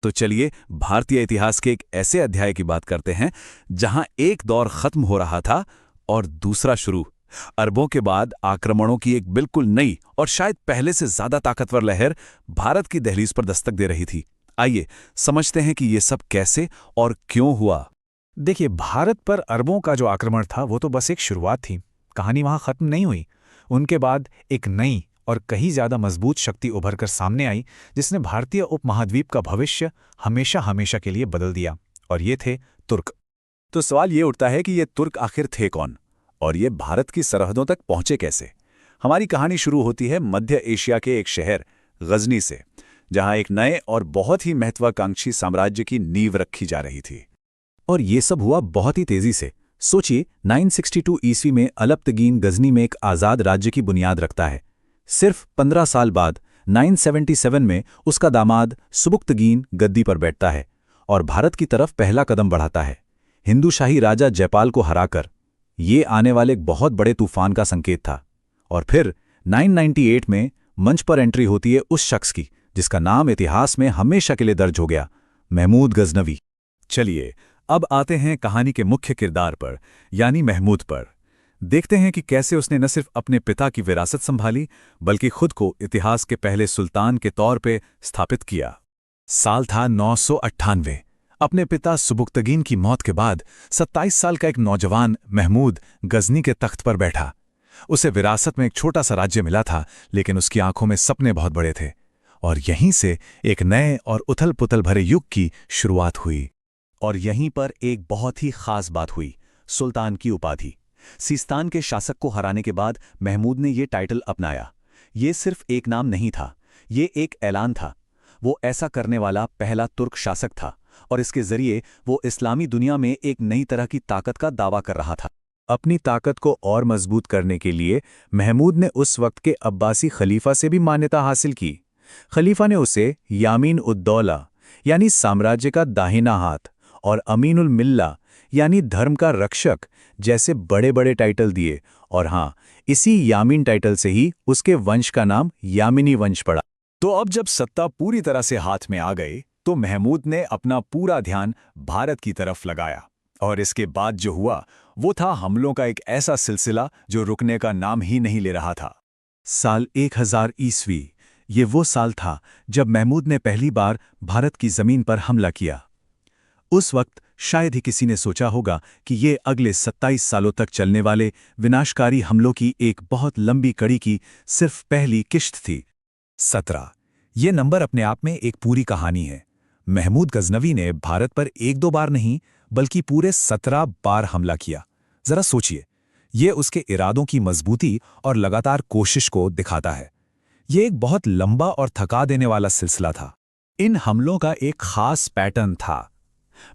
तो चलिए भारतीय इतिहास के एक ऐसे अध्याय की बात करते हैं जहां एक दौर खत्म हो रहा था और दूसरा शुरू। अरबों के बाद आक्रमणों की एक बिल्कुल नई और शायद पहले से ज्यादा ताकतवर लहर भारत की दहलीज पर दस्तक दे रही थी। आइए समझते हैं कि ये सब कैसे और क्यों हुआ। देखिए, भारत पर अरबों का जो आक्रमण था वो तो बस एक शुरुआत थी। कहानी वहां खत्म नहीं हुई। उनके बाद एक नई और कहीं ज्यादा मजबूत शक्ति उभर कर सामने आई, जिसने भारतीय उपमहाद्वीप का भविष्य हमेशा हमेशा के लिए बदल दिया। और ये थे तुर्क। तो सवाल ये उठता है कि ये तुर्क आखिर थे कौन और ये भारत की सरहदों तक पहुंचे कैसे। हमारी कहानी शुरू होती है मध्य एशिया के एक शहर गजनी से, जहां एक नए और बहुत ही महत्वाकांक्षी साम्राज्य की नींव रखी जा रही थी। और ये सब हुआ बहुत ही तेजी से। सोचिए, 962 ईस्वी में अलप्तगीन गजनी में एक आज़ाद राज्य की बुनियाद रखता है। सिर्फ 15 साल बाद 977 में उसका दामाद सुबुक्तगीन गद्दी पर बैठता है और भारत की तरफ पहला कदम बढ़ाता है, हिंदू शाही राजा जयपाल को हराकर। ये आने वाले एक बहुत बड़े तूफान का संकेत था। और फिर 998 में मंच पर एंट्री होती है उस शख्स की जिसका नाम इतिहास में हमेशा के लिए दर्ज हो गया, महमूद गजनवी। चलिए अब आते हैं कहानी के मुख्य किरदार पर, यानी महमूद पर। देखते हैं कि कैसे उसने न सिर्फ अपने पिता की विरासत संभाली बल्कि खुद को इतिहास के पहले सुल्तान के तौर पे स्थापित किया। साल था 998। अपने पिता सुबुक्तगीन की मौत के बाद 27 साल का एक नौजवान महमूद गजनी के तख्त पर बैठा। उसे विरासत में एक छोटा सा राज्य मिला था, लेकिन उसकी आंखों में सपने बहुत बड़े थे। और यहीं से एक नए और उथल पुथल भरे युग की शुरुआत हुई। और यहीं पर एक बहुत ही खास बात हुई, सुल्तान की उपाधि। सिस्तान के शासक को हराने के बाद महमूद ने ये टाइटल अपनाया। ये सिर्फ एक नाम नहीं था, ये एक ऐलान था। वो ऐसा करने वाला पहला तुर्क शासक था और इसके जरिए वो इस्लामी दुनिया में एक नई तरह की ताकत का दावा कर रहा था। अपनी ताकत को और मजबूत करने के लिए महमूद ने उस वक्त के अब्बासी खलीफा से भी मान्यता हासिल की। खलीफा ने उसे यामीन उद्दौला यानी साम्राज्य का दाहिना हाथ और अमीनुल मिल्ला यानी धर्म का रक्षक जैसे बड़े बड़े टाइटल दिए। और हाँ, इसी यामीन टाइटल से ही उसके वंश का नाम यामिनी वंश पड़ा। तो अब जब सत्ता पूरी तरह से हाथ में आ गई तो महमूद ने अपना पूरा ध्यान भारत की तरफ लगाया। और इसके बाद जो हुआ वो था हमलों का एक ऐसा सिलसिला जो रुकने का नाम ही नहीं ले रहा था। साल 1000 ईस्वी, ये वो साल था जब महमूद ने पहली बार भारत की जमीन पर हमला किया। उस वक्त शायद ही किसी ने सोचा होगा कि ये अगले 27 सालों तक चलने वाले विनाशकारी हमलों की एक बहुत लंबी कड़ी की सिर्फ पहली किश्त थी। 17, ये नंबर अपने आप में एक पूरी कहानी है। महमूद गजनवी ने भारत पर एक दो बार नहीं बल्कि पूरे 17 बार हमला किया। जरा सोचिए, ये उसके इरादों की मजबूती और लगातार कोशिश को दिखाता है। ये एक बहुत लंबा और थका देने वाला सिलसिला था। इन हमलों का एक खास पैटर्न था।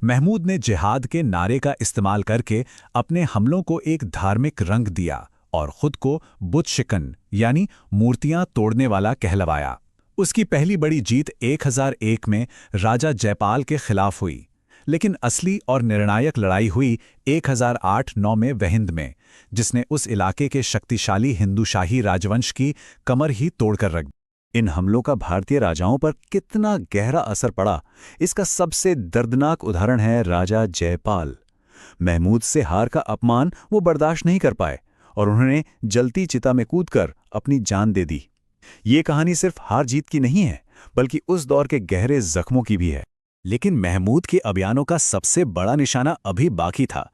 महमूद ने जिहाद के नारे का इस्तेमाल करके अपने हमलों को एक धार्मिक रंग दिया और खुद को बुत शिकन यानी मूर्तियां तोड़ने वाला कहलवाया। उसकी पहली बड़ी जीत 1001 में राजा जयपाल के खिलाफ हुई, लेकिन असली और निर्णायक लड़ाई हुई 1008-9 में वहिंद में, जिसने उस इलाके के शक्तिशाली हिंदू शाही राजवंश की कमर ही तोड़कर रख दी। इन हमलों का भारतीय राजाओं पर कितना गहरा असर पड़ा, इसका सबसे दर्दनाक उदाहरण है राजा जयपाल। महमूद से हार का अपमान वो बर्दाश्त नहीं कर पाए और उन्होंने जलती चिता में कूदकर अपनी जान दे दी। ये कहानी सिर्फ हार जीत की नहीं है बल्कि उस दौर के गहरे जख्मों की भी है। लेकिन महमूद के अभियानों का सबसे बड़ा निशाना अभी बाकी था।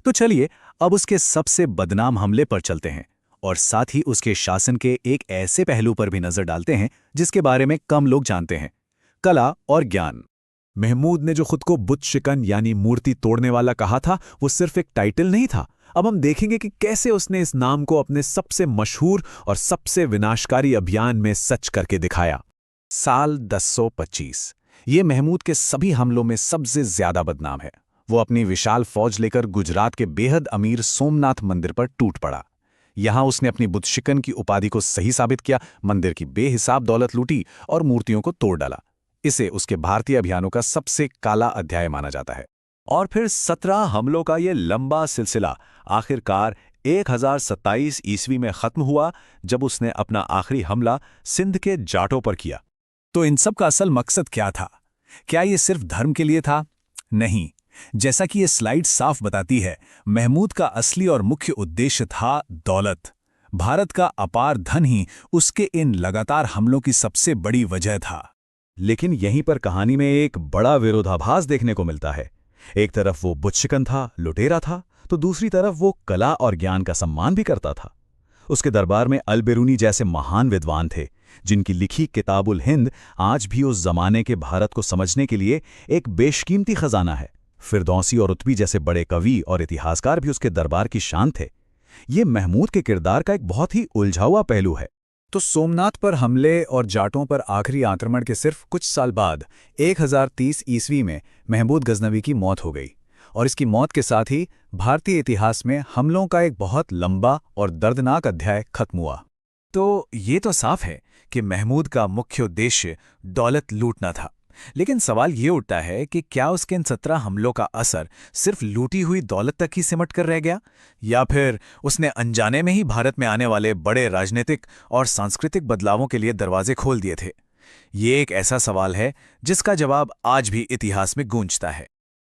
तो चलिए अब उसके सबसे बदनाम हमले पर चलते हैं और साथ ही उसके शासन के एक ऐसे पहलू पर भी नजर डालते हैं जिसके बारे में कम लोग जानते हैं, कला और ज्ञान। महमूद ने जो खुद को बुत शिकन यानी मूर्ति तोड़ने वाला कहा था, वो सिर्फ एक टाइटल नहीं था। अब हम देखेंगे कि कैसे उसने इस नाम को अपने सबसे मशहूर और सबसे विनाशकारी अभियान में सच करके दिखाया। साल 1025, ये महमूद के सभी हमलों में सबसे ज्यादा बदनाम है। वो अपनी विशाल फौज लेकर गुजरात के बेहद अमीर सोमनाथ मंदिर पर टूट पड़ा। यहां उसने अपनी बुत शिकन की उपाधि को सही साबित किया, मंदिर की बेहिसाब दौलत लूटी और मूर्तियों को तोड़ डाला। इसे उसके भारतीय अभियानों का सबसे काला अध्याय माना जाता है। और फिर 17 हमलों का ये लंबा सिलसिला आखिरकार 1027 ईस्वी में खत्म हुआ, जब उसने अपना आखिरी हमला सिंध के जाटों पर किया। तो इन सब का असल मकसद क्या था? क्या ये सिर्फ धर्म के लिए था? नहीं। जैसा कि ये स्लाइड साफ बताती है, महमूद का असली और मुख्य उद्देश्य था दौलत। भारत का अपार धन ही उसके इन लगातार हमलों की सबसे बड़ी वजह था। लेकिन यहीं पर कहानी में एक बड़ा विरोधाभास देखने को मिलता है। एक तरफ वो बुतशिकन था, लुटेरा था, तो दूसरी तरफ वो कला और ज्ञान का सम्मान भी करता था। उसके दरबार में अल-बिरूनी जैसे महान विद्वान थे, जिनकी लिखी किताबुल हिंद आज भी उस जमाने के भारत को समझने के लिए एक बेशकीमती खजाना है। फिरदौसी और उत्बी जैसे बड़े कवि और इतिहासकार भी उसके दरबार की शान थे। ये महमूद के किरदार का एक बहुत ही उलझा हुआ पहलू है। तो सोमनाथ पर हमले और जाटों पर आखिरी आक्रमण के सिर्फ कुछ साल बाद 1030 ईस्वी में महमूद गजनवी की मौत हो गई, और इसकी मौत के साथ ही भारतीय इतिहास में हमलों का एक बहुत लंबा और दर्दनाक अध्याय खत्म हुआ। तो ये तो साफ है कि महमूद का मुख्य उद्देश्य दौलत लूटना था, लेकिन सवाल ये उठता है कि क्या उसके इन 17 हमलों का असर सिर्फ लूटी हुई दौलत तक ही सिमट कर रह गया, या फिर उसने अनजाने में ही भारत में आने वाले बड़े राजनीतिक और सांस्कृतिक बदलावों के लिए दरवाजे खोल दिए थे? ये एक ऐसा सवाल है जिसका जवाब आज भी इतिहास में गूंजता है।